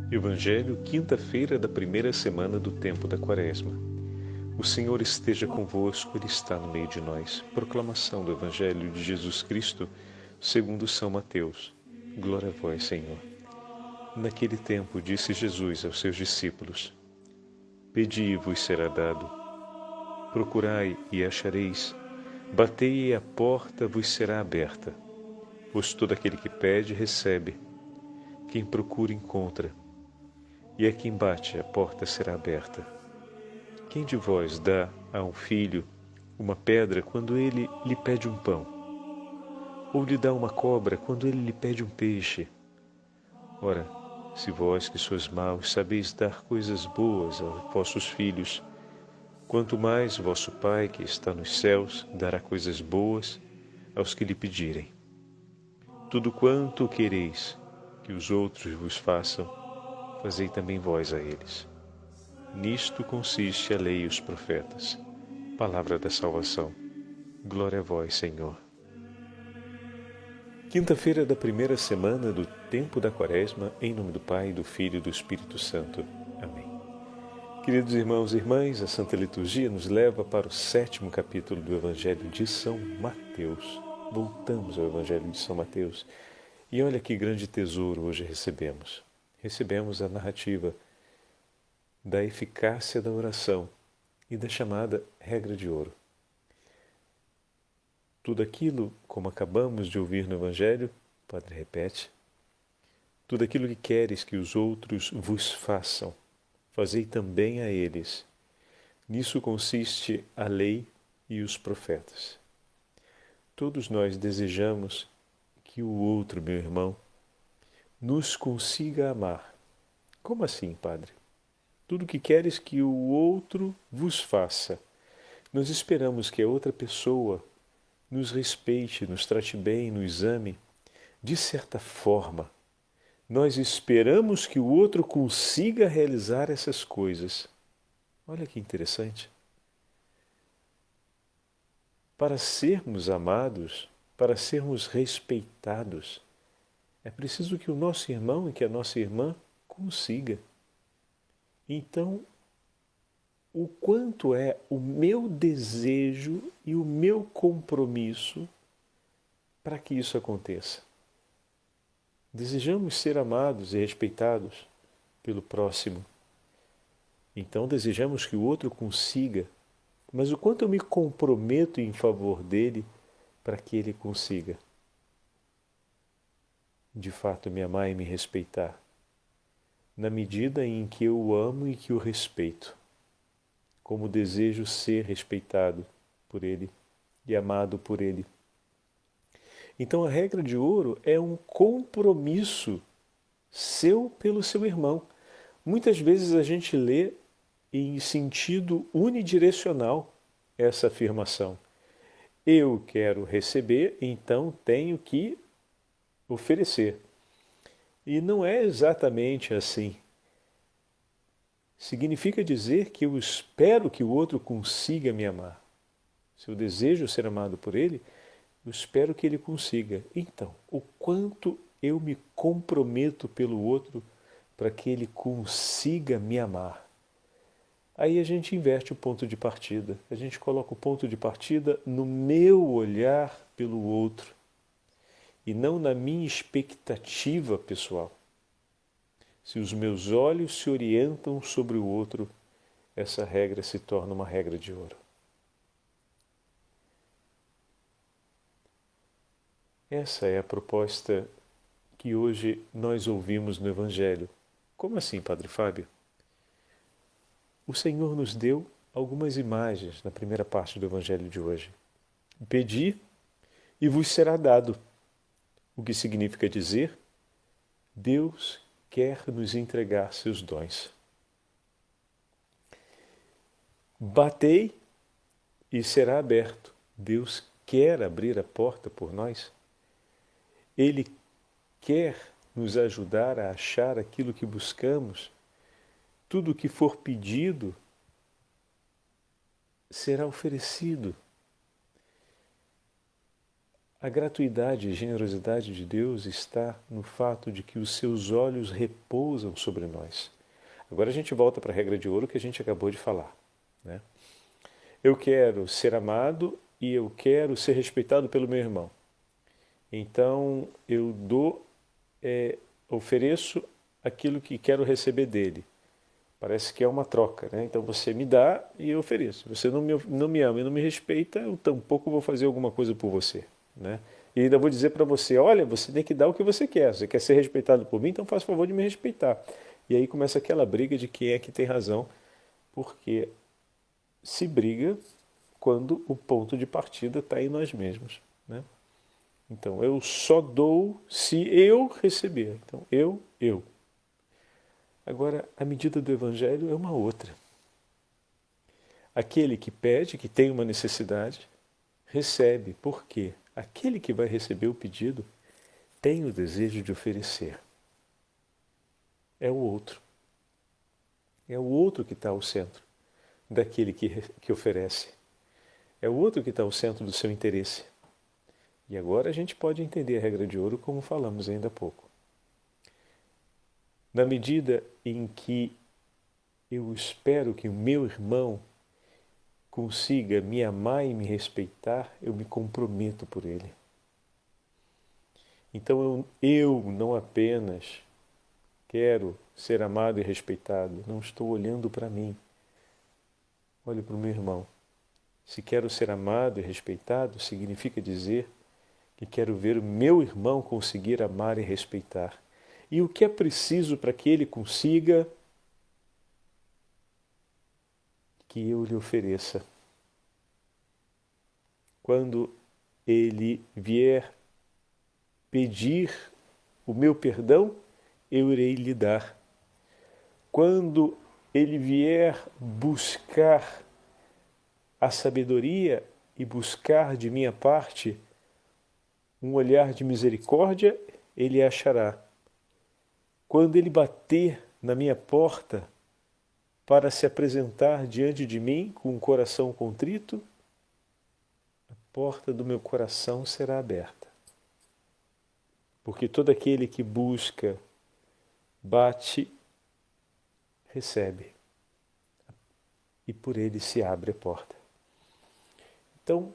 Evangelho, quinta-feira da primeira semana do tempo da Quaresma. O Senhor esteja convosco, Ele está no meio de nós. Proclamação do Evangelho de Jesus Cristo, segundo São Mateus. Glória a vós, Senhor. Naquele tempo disse Jesus aos seus discípulos: Pedi e vos será dado. Procurai e achareis. Batei e a porta vos será aberta. Pois todo aquele que pede, recebe. Quem procura, encontra. E a quem bate, a porta será aberta. Quem de vós dá a um filho uma pedra quando ele lhe pede um pão? Ou lhe dá uma cobra quando ele lhe pede um peixe? Ora, se vós que sois maus sabeis dar coisas boas aos vossos filhos, quanto mais vosso Pai que está nos céus dará coisas boas aos que lhe pedirem. Tudo quanto quereis que os outros vos façam, fazei também vós a eles. Nisto consiste a lei e os profetas. Palavra da salvação. Glória a vós, Senhor. Quinta-feira da primeira semana do tempo da Quaresma, em nome do Pai, do Filho e do Espírito Santo. Amém. Queridos irmãos e irmãs, a Santa Liturgia nos leva para o 7º capítulo do Evangelho de São Mateus. Voltamos ao Evangelho de São Mateus. E olha que grande tesouro hoje recebemos. Recebemos a narrativa da eficácia da oração e da chamada regra de ouro. Tudo aquilo, como acabamos de ouvir no Evangelho, o Padre repete, tudo aquilo que queres que os outros vos façam, fazei também a eles. Nisso consiste a lei e os profetas. Todos nós desejamos que o outro, meu irmão, nos consiga amar. Como assim, Padre? Tudo que queres que o outro vos faça. Nós esperamos que a outra pessoa nos respeite, nos trate bem, nos ame. De certa forma, nós esperamos que o outro consiga realizar essas coisas. Olha que interessante. Para sermos amados, para sermos respeitados, é preciso que o nosso irmão e que a nossa irmã consiga. Então, o quanto é o meu desejo e o meu compromisso para que isso aconteça? Desejamos ser amados e respeitados pelo próximo. Então desejamos que o outro consiga, mas o quanto eu me comprometo em favor dele para que ele consiga, de fato, me amar e me respeitar, na medida em que eu o amo e que o respeito, como desejo ser respeitado por ele e amado por ele. Então a regra de ouro é um compromisso seu pelo seu irmão. Muitas vezes a gente lê em sentido unidirecional essa afirmação. Eu quero receber, então tenho que oferecer. E não é exatamente assim. Significa dizer que eu espero que o outro consiga me amar. Se eu desejo ser amado por ele, eu espero que ele consiga. Então, o quanto eu me comprometo pelo outro para que ele consiga me amar. Aí a gente inverte o ponto de partida. A gente coloca o ponto de partida no meu olhar pelo outro e não na minha expectativa pessoal. Se os meus olhos se orientam sobre o outro, essa regra se torna uma regra de ouro. Essa é a proposta que hoje nós ouvimos no Evangelho. Como assim, Padre Fábio? O Senhor nos deu algumas imagens na primeira parte do Evangelho de hoje. Pedi e vos será dado. O que significa dizer? Deus quer nos entregar seus dons. Batei e será aberto. Deus quer abrir a porta por nós. Ele quer nos ajudar a achar aquilo que buscamos. Tudo o que for pedido será oferecido. A gratuidade e generosidade de Deus está no fato de que os seus olhos repousam sobre nós. Agora a gente volta para a regra de ouro que a gente acabou de falar, né? Eu quero ser amado e eu quero ser respeitado pelo meu irmão. Então eu ofereço aquilo que quero receber dele. Parece que é uma troca, né? Então você me dá e eu ofereço. Você não me ama e não me respeita, eu tampouco vou fazer alguma coisa por você, né? E ainda vou dizer para você, olha, você tem que dar o que você quer. Você quer ser respeitado por mim, então faça o favor de me respeitar. E aí começa aquela briga de quem é que tem razão, porque se briga quando o ponto de partida está em nós mesmos, né? Então, eu só dou se eu receber. Então, eu. Agora, a medida do Evangelho é uma outra. Aquele que pede, que tem uma necessidade, recebe. Por quê? Aquele que vai receber o pedido tem o desejo de oferecer. É o outro. É o outro que está ao centro daquele que oferece. É o outro que está ao centro do seu interesse. E agora a gente pode entender a regra de ouro como falamos ainda há pouco. Na medida em que eu espero que o meu irmão consiga me amar e me respeitar, eu me comprometo por ele. Então eu não apenas quero ser amado e respeitado, não estou olhando para mim. Olho para o meu irmão. Se quero ser amado e respeitado, significa dizer que quero ver o meu irmão conseguir amar e respeitar. E o que é preciso para que ele consiga? Que eu lhe ofereça. Quando ele vier pedir o meu perdão, eu irei lhe dar. Quando ele vier buscar a sabedoria e buscar de minha parte um olhar de misericórdia, ele achará. Quando ele bater na minha porta para se apresentar diante de mim com um coração contrito, a porta do meu coração será aberta. Porque todo aquele que busca, bate, recebe. E por ele se abre a porta. Então,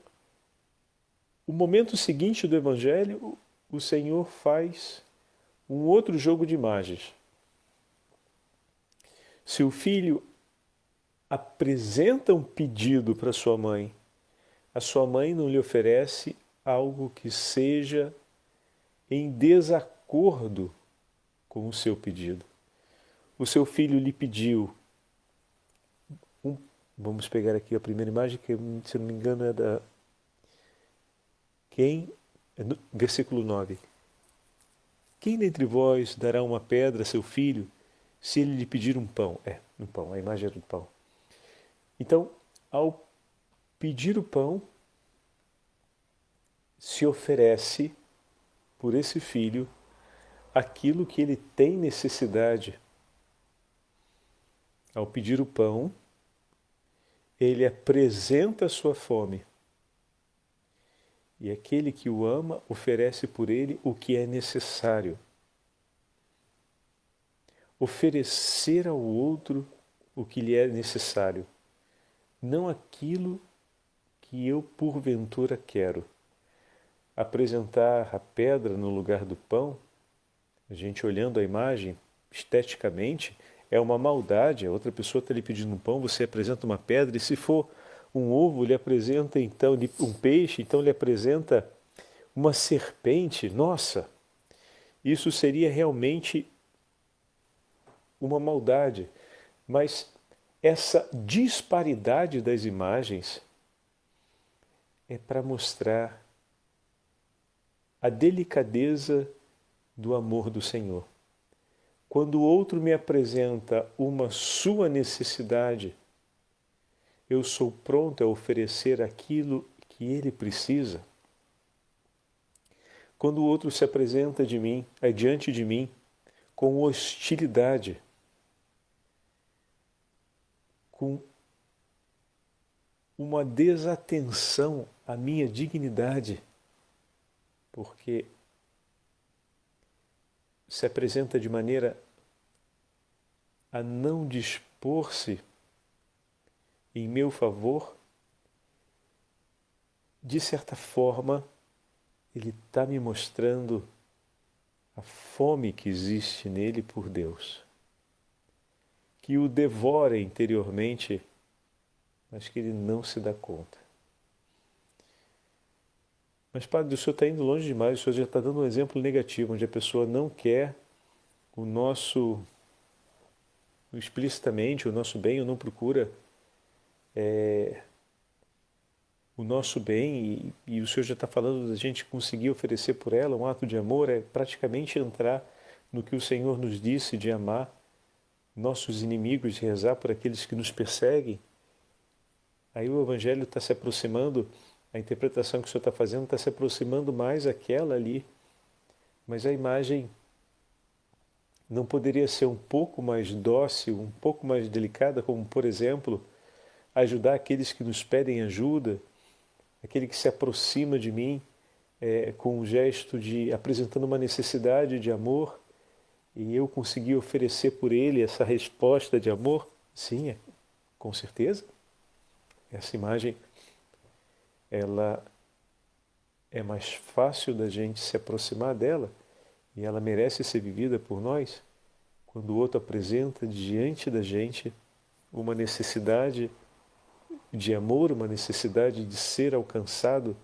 o momento seguinte do Evangelho, o Senhor faz um outro jogo de imagens. Se o filho apresenta um pedido para sua mãe, a sua mãe não lhe oferece algo que seja em desacordo com o seu pedido. O seu filho lhe pediu, vamos pegar aqui a primeira imagem, que se não me engano é da... Versículo 9. Quem dentre vós dará uma pedra a seu filho se ele lhe pedir um pão? Um pão, a imagem é do pão. Então, ao pedir o pão, se oferece por esse filho aquilo que ele tem necessidade. Ao pedir o pão, ele apresenta a sua fome. E aquele que o ama oferece por ele o que é necessário. Oferecer ao outro o que lhe é necessário, não aquilo que eu porventura quero. Apresentar a pedra no lugar do pão, a gente olhando a imagem esteticamente, é uma maldade. A outra pessoa está lhe pedindo um pão, você apresenta uma pedra, e se for um ovo, lhe apresenta então um peixe, então lhe apresenta uma serpente. Nossa, isso seria realmente uma maldade. Mas essa disparidade das imagens é para mostrar a delicadeza do amor do Senhor. Quando o outro me apresenta uma sua necessidade, eu sou pronto a oferecer aquilo que ele precisa. Quando o outro se apresenta diante de mim, com hostilidade, com uma desatenção à minha dignidade, porque se apresenta de maneira a não dispor-se em meu favor, de certa forma, ele está me mostrando a fome que existe nele por Deus, que o devora interiormente, mas que ele não se dá conta. Mas, Padre, o senhor está indo longe demais, o senhor já está dando um exemplo negativo, onde a pessoa não quer o nosso, explicitamente, o nosso bem, ou não procura o nosso bem, e o senhor já está falando da gente conseguir oferecer por ela um ato de amor, é praticamente entrar no que o Senhor nos disse de amar nossos inimigos, de rezar por aqueles que nos perseguem. Aí o Evangelho está se aproximando, a interpretação que o senhor está fazendo está se aproximando mais àquela ali, mas a imagem não poderia ser um pouco mais dócil, um pouco mais delicada, como, por exemplo, ajudar aqueles que nos pedem ajuda, aquele que se aproxima de mim com um gesto de apresentando uma necessidade de amor, e eu conseguir oferecer por ele essa resposta de amor? Sim, com certeza. Essa imagem, ela é mais fácil da gente se aproximar dela, e ela merece ser vivida por nós quando o outro apresenta diante da gente uma necessidade de amor, uma necessidade de ser alcançado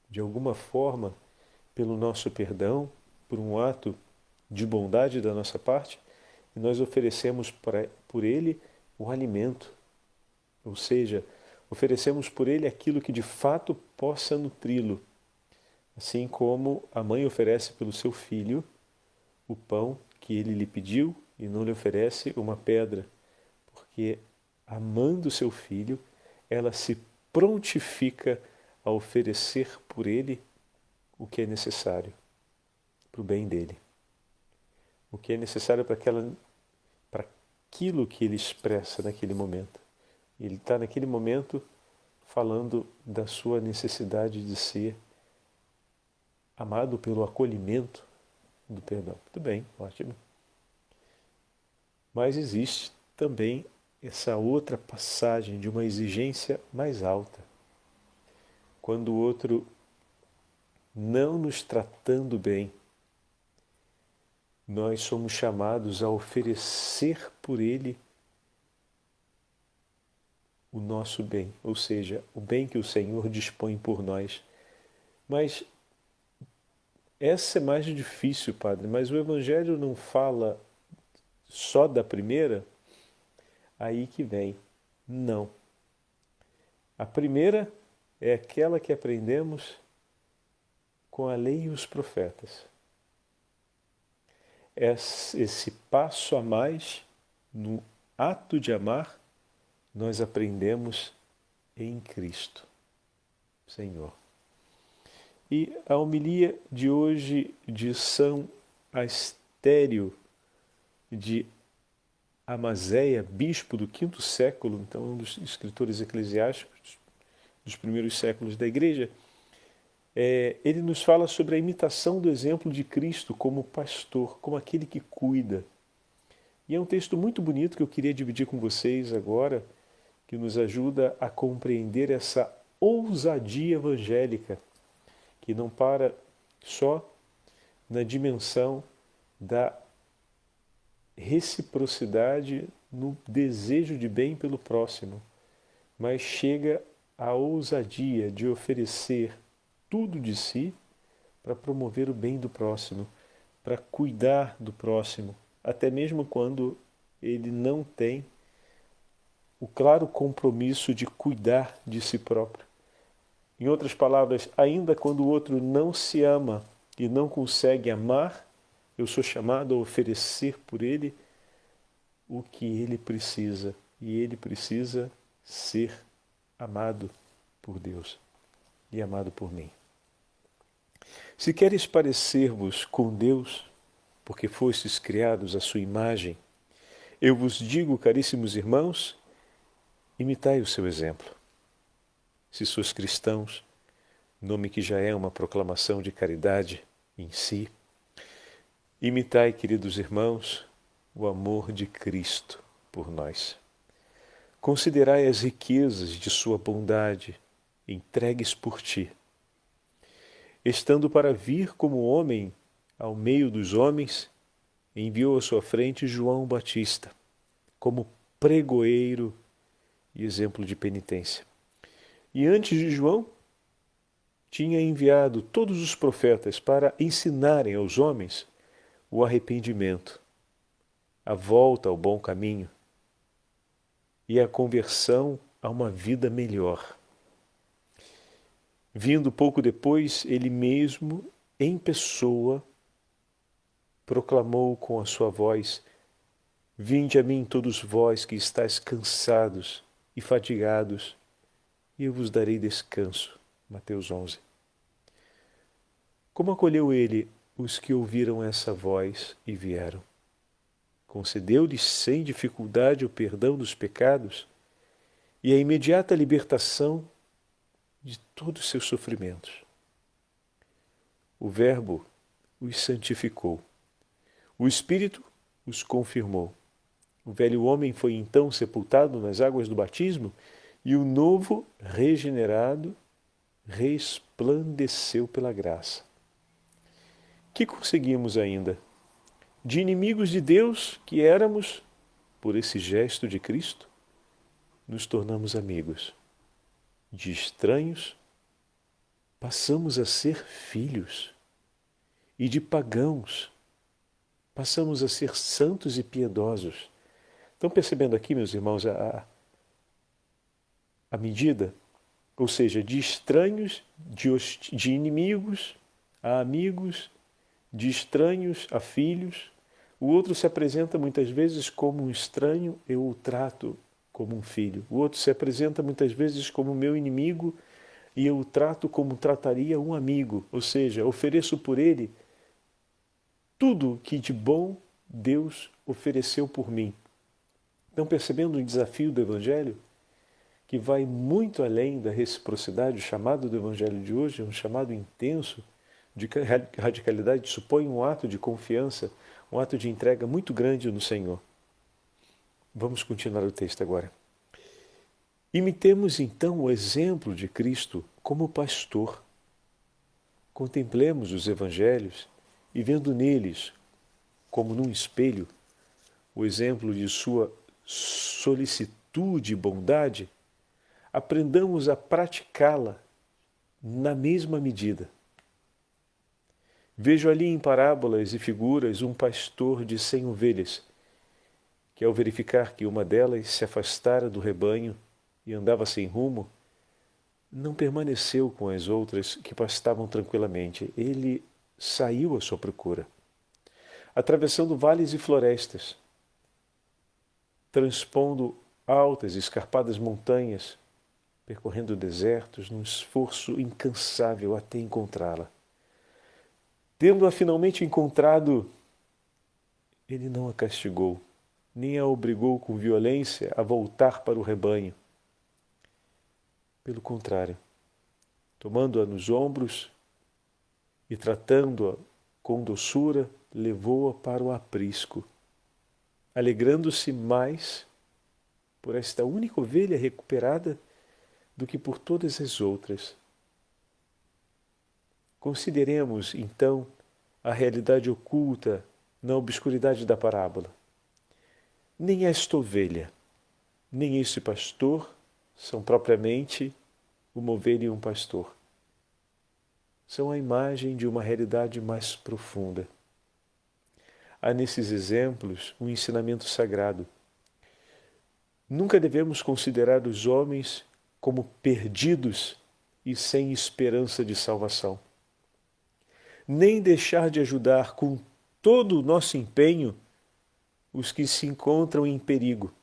de alguma forma pelo nosso perdão, por um ato de bondade da nossa parte, e nós oferecemos por ele o alimento, ou seja, oferecemos por ele aquilo que de fato possa nutri-lo, assim como a mãe oferece pelo seu filho o pão que ele lhe pediu e não lhe oferece uma pedra, porque amando seu filho, ela se prontifica a oferecer por ele o que é necessário para o bem dele. O que é necessário para aquilo que ele expressa naquele momento. Ele está naquele momento falando da sua necessidade de ser amado pelo acolhimento do perdão. Muito bem, ótimo. Mas existe também essa outra passagem de uma exigência mais alta. Quando o outro, não nos tratando bem, nós somos chamados a oferecer por ele o nosso bem, ou seja, o bem que o Senhor dispõe por nós. Mas essa é mais difícil, Padre, mas o Evangelho não fala só da primeira? Aí que vem. Não. A primeira é aquela que aprendemos com a lei e os profetas. Esse passo a mais no ato de amar, nós aprendemos em Cristo, Senhor. E a homilia de hoje de São Astério de Amazéia, bispo do V século, então um dos escritores eclesiásticos dos primeiros séculos da Igreja, ele nos fala sobre a imitação do exemplo de Cristo como pastor, como aquele que cuida. E é um texto muito bonito que eu queria dividir com vocês agora, que nos ajuda a compreender essa ousadia evangélica, que não para só na dimensão da reciprocidade no desejo de bem pelo próximo, mas chega à ousadia de oferecer tudo de si para promover o bem do próximo, para cuidar do próximo, até mesmo quando ele não tem o claro compromisso de cuidar de si próprio. Em outras palavras, ainda quando o outro não se ama e não consegue amar, eu sou chamado a oferecer por ele o que ele precisa. E ele precisa ser amado por Deus e amado por mim. Se queres parecer-vos com Deus, porque fostes criados à sua imagem, eu vos digo, caríssimos irmãos, imitai o seu exemplo. Se sois cristãos, nome que já é uma proclamação de caridade em si. Imitai, queridos irmãos, o amor de Cristo por nós. Considerai as riquezas de sua bondade, entregues por ti. Estando para vir como homem ao meio dos homens, enviou à sua frente João Batista, como pregoeiro e exemplo de penitência. E antes de João, tinha enviado todos os profetas para ensinarem aos homens o arrependimento, a volta ao bom caminho e a conversão a uma vida melhor. Vindo pouco depois, ele mesmo, em pessoa, proclamou com a sua voz: Vinde a mim todos vós que estáis cansados e fatigados, e eu vos darei descanso. Mateus 11. Como acolheu ele os que ouviram essa voz e vieram? Concedeu-lhes sem dificuldade o perdão dos pecados e a imediata libertação de todos os seus sofrimentos. O Verbo os santificou. O Espírito os confirmou. O velho homem foi então sepultado nas águas do batismo e o novo, regenerado, resplandeceu pela graça. Que conseguimos ainda? De inimigos de Deus que éramos, por esse gesto de Cristo, nos tornamos amigos. De estranhos, passamos a ser filhos. E de pagãos, passamos a ser santos e piedosos. Estão percebendo aqui, meus irmãos, a medida? Ou seja, de estranhos, de inimigos a amigos, de estranhos a filhos. O outro se apresenta muitas vezes como um estranho, eu o trato como um filho. O outro se apresenta muitas vezes como meu inimigo e eu o trato como trataria um amigo. Ou seja, ofereço por ele tudo que de bom Deus ofereceu por mim. Estão percebendo o desafio do Evangelho? Que vai muito além da reciprocidade. O chamado do Evangelho de hoje é um chamado intenso, de radicalidade, supõe um ato de confiança, um ato de entrega muito grande no Senhor. Vamos continuar o texto agora. Imitemos então o exemplo de Cristo como pastor. Contemplemos os Evangelhos e vendo neles, como num espelho, o exemplo de sua solicitude e bondade, aprendamos a praticá-la na mesma medida. Vejo ali em parábolas e figuras um pastor de 100 ovelhas, que ao verificar que uma delas se afastara do rebanho e andava sem rumo, não permaneceu com as outras que pastavam tranquilamente. Ele saiu à sua procura, atravessando vales e florestas, transpondo altas e escarpadas montanhas, percorrendo desertos num esforço incansável até encontrá-la. Tendo-a finalmente encontrado, ele não a castigou, nem a obrigou com violência a voltar para o rebanho. Pelo contrário, tomando-a nos ombros e tratando-a com doçura, levou-a para o aprisco, alegrando-se mais por esta única ovelha recuperada do que por todas as outras. Consideremos, então, a realidade oculta na obscuridade da parábola. Nem esta ovelha, nem este pastor são propriamente uma ovelha e um pastor. São a imagem de uma realidade mais profunda. Há nesses exemplos um ensinamento sagrado. Nunca devemos considerar os homens como perdidos e sem esperança de salvação. Nem deixar de ajudar com todo o nosso empenho os que se encontram em perigo.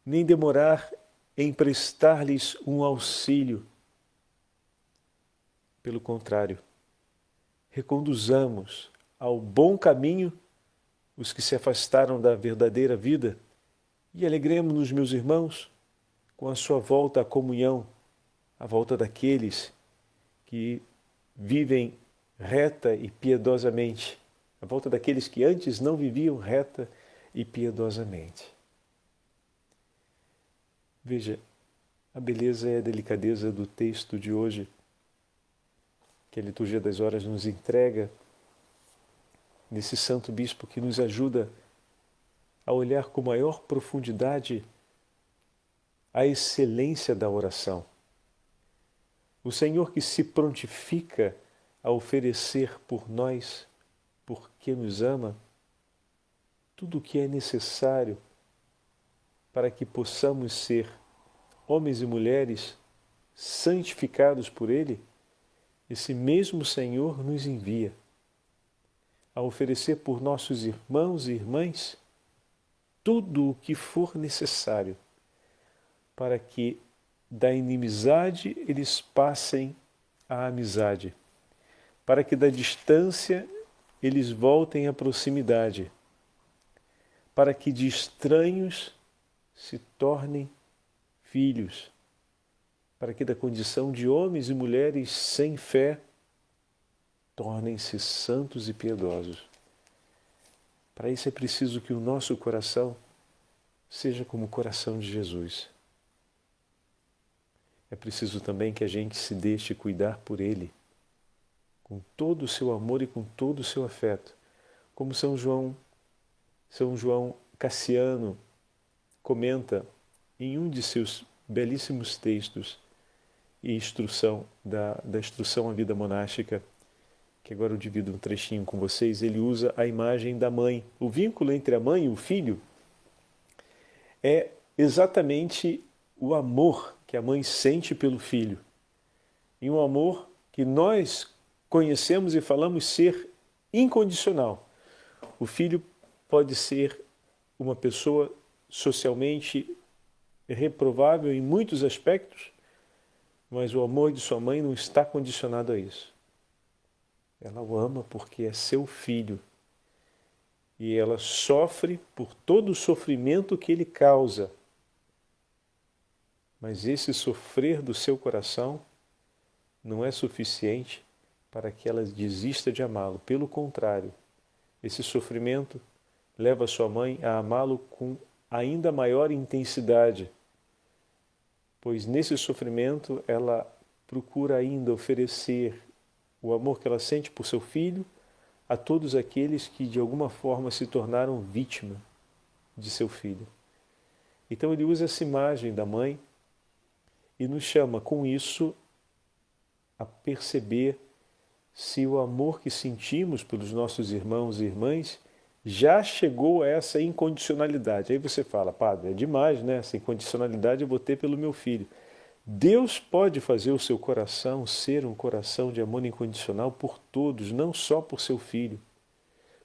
Nem demorar em prestar-lhes um auxílio. Pelo contrário, reconduzamos ao bom caminho os que se afastaram da verdadeira vida e alegremos-nos, meus irmãos, com a sua volta à comunhão, a volta daqueles que vivem reta e piedosamente, à volta daqueles que antes não viviam reta e piedosamente. Veja, a beleza e a delicadeza do texto de hoje, que a Liturgia das Horas nos entrega, nesse Santo Bispo que nos ajuda a olhar com maior profundidade a excelência da oração. O Senhor que se prontifica a oferecer por nós, porque nos ama, tudo o que é necessário para que possamos ser homens e mulheres santificados por Ele, esse mesmo Senhor nos envia a oferecer por nossos irmãos e irmãs tudo o que for necessário para que da inimizade eles passem à amizade, para que da distância eles voltem à proximidade, para que de estranhos se tornem filhos, para que da condição de homens e mulheres sem fé tornem-se santos e piedosos. Para isso é preciso que o nosso coração seja como o coração de Jesus. É preciso também que a gente se deixe cuidar por Ele, com todo o seu amor e com todo o seu afeto, como São João Cassiano comenta em um de seus belíssimos textos e instrução da instrução à vida monástica, que agora eu divido um trechinho com vocês. Ele usa a imagem da mãe. O vínculo entre a mãe e o filho é exatamente o amor que a mãe sente pelo filho. E um amor que nós conhecemos e falamos ser incondicional. O filho pode ser uma pessoa socialmente reprovável em muitos aspectos, mas o amor de sua mãe não está condicionado a isso. Ela o ama porque é seu filho. E ela sofre por todo o sofrimento que ele causa. Mas esse sofrer do seu coração não é suficiente para que ela desista de amá-lo. Pelo contrário, esse sofrimento leva sua mãe a amá-lo com ainda maior intensidade, pois nesse sofrimento ela procura ainda oferecer o amor que ela sente por seu filho a todos aqueles que de alguma forma se tornaram vítima de seu filho. Então ele usa essa imagem da mãe e nos chama com isso a perceber se o amor que sentimos pelos nossos irmãos e irmãs já chegou a essa incondicionalidade. Aí você fala, padre, é demais, né? Essa incondicionalidade eu vou ter pelo meu filho. Deus pode fazer o seu coração ser um coração de amor incondicional por todos, não só por seu filho.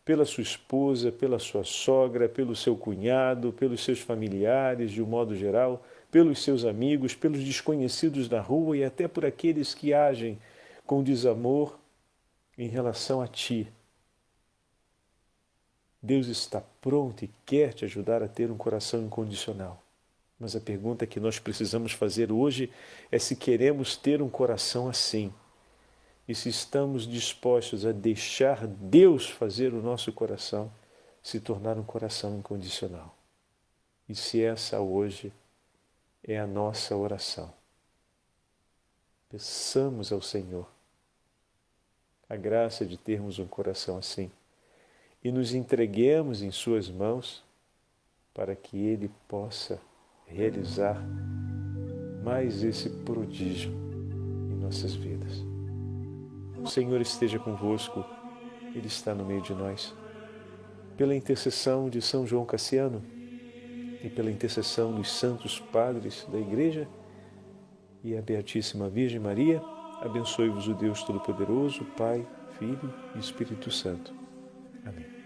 Pela sua esposa, pela sua sogra, pelo seu cunhado, pelos seus familiares, de um modo geral, pelos seus amigos, pelos desconhecidos da rua e até por aqueles que agem com desamor em relação a ti. Deus está pronto e quer te ajudar a ter um coração incondicional. Mas a pergunta que nós precisamos fazer hoje é se queremos ter um coração assim e se estamos dispostos a deixar Deus fazer o nosso coração se tornar um coração incondicional. E se essa hoje é a nossa oração. Peçamos ao Senhor a graça de termos um coração assim e nos entreguemos em suas mãos para que Ele possa realizar mais esse prodígio em nossas vidas. O Senhor esteja convosco, Ele está no meio de nós. Pela intercessão de São João Cassiano e pela intercessão dos santos padres da Igreja e a Beatíssima Virgem Maria, abençoe-vos o Deus Todo-Poderoso, Pai, Filho e Espírito Santo. Amém.